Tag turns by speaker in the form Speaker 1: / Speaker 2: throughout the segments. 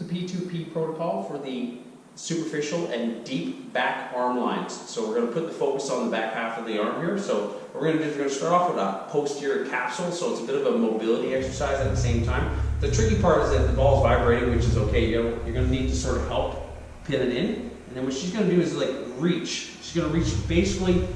Speaker 1: It's a P2P protocol for the superficial and deep back arm lines. So we're going to put the focus on the back half of the arm here. So what we're going to start off with a posterior capsule, so it's a bit of a mobility exercise at the same time. The tricky part is that the ball is vibrating, which is okay. You're going to need to sort of help pin it in. And then what she's going to do is like reach. She's going to reach basically,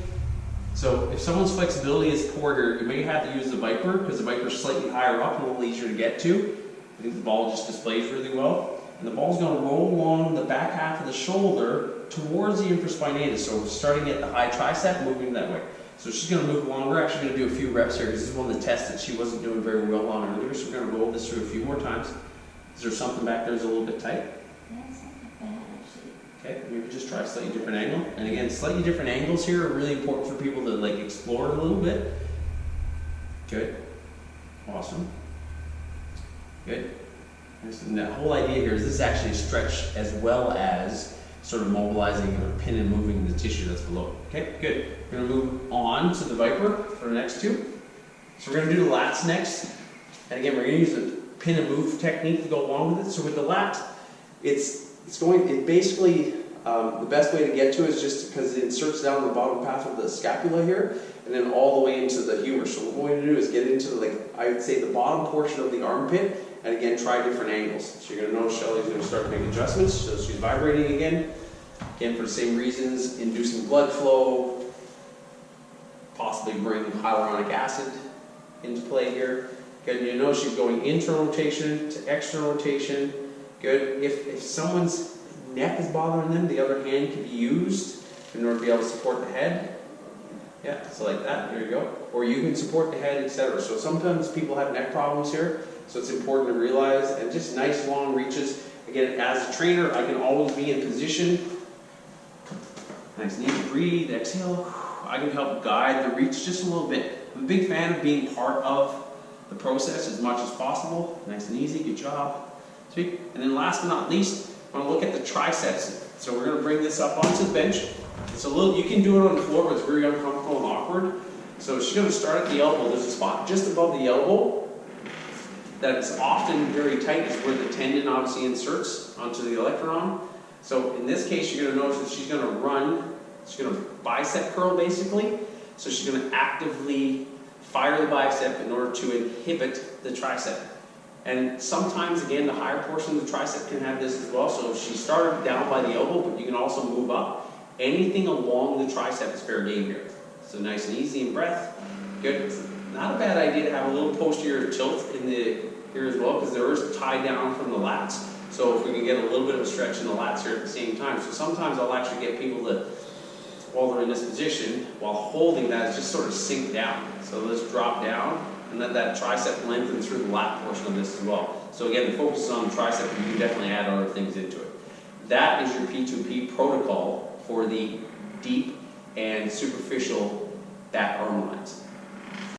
Speaker 1: so if someone's flexibility is poor here, you may have to use the Viper because the Viper is slightly higher up and a little easier to get to. I think the ball just displays really well. And the ball's going to roll along the back half of the shoulder towards the infraspinatus. So we're starting at the high tricep, moving that way. So she's going to move along. We're actually going to do a few reps here because this is one of the tests that she wasn't doing very well on earlier. So we're going to roll this through a few more times. Is there something back there that's a little bit tight?
Speaker 2: That's not bad, actually.
Speaker 1: Okay, maybe just try a slightly different angle. And again, slightly different angles here are really important for people to like explore a little bit. Good. Awesome. Good. And the whole idea here is this is actually a stretch as well as sort of mobilizing or pin and moving the tissue that's below. Okay, good. We're going to move on to the Viper for the next two. So we're going to do the lats next. And again, we're going to use a pin and move technique to go along with it. So with the lat, it basically, the best way to get to it is just because it inserts down the bottom half of the scapula here and then all the way into the humor. So what we're going to do is get into, like, I would say the bottom portion of the armpit. And again, try different angles. So you're going to notice Shelly's going to start making adjustments. So she's vibrating again. Again, for the same reasons, inducing blood flow, possibly bring hyaluronic acid into play here. Good, and you notice she's going internal rotation to external rotation. Good. If someone's neck is bothering them, the other hand can be used in order to be able to support the head. Yeah, so like that. There you go. Or you can support the head, etc. So sometimes people have neck problems here. So it's important to realize, and just nice long reaches. Again, as a trainer, I can always be in position. Nice and easy, breathe, exhale. I can help guide the reach just a little bit. I'm a big fan of being part of the process as much as possible. Nice and easy, good job. Sweet. And then last but not least, I want to look at the triceps. So we're going to bring this up onto the bench. It's a little, you can do it on the floor, but it's very uncomfortable and awkward. So she's going to start at the elbow. There's a spot just above the elbow that's often very tight, is where the tendon obviously inserts onto the electron. So in this case, you're going to notice that she's going to run, she's going to bicep curl basically. So she's going to actively fire the bicep in order to inhibit the tricep. And sometimes, again, the higher portion of the tricep can have this as well. So if she started down by the elbow, but you can also move up. Anything along the tricep is fair game here. So nice and easy in breath. Good. It's not a bad idea to have a little posterior tilt in the here as well, because there is tie down from the lats. So if we can get a little bit of a stretch in the lats here at the same time. So sometimes I'll actually get people to, while they're in this position, while holding that, just sort of sink down. So let's drop down and let that tricep lengthen through the lat portion of this as well. So again, the focus is on the tricep, but you can definitely add other things into it. That is your P2P protocol for the deep and superficial back arm lines.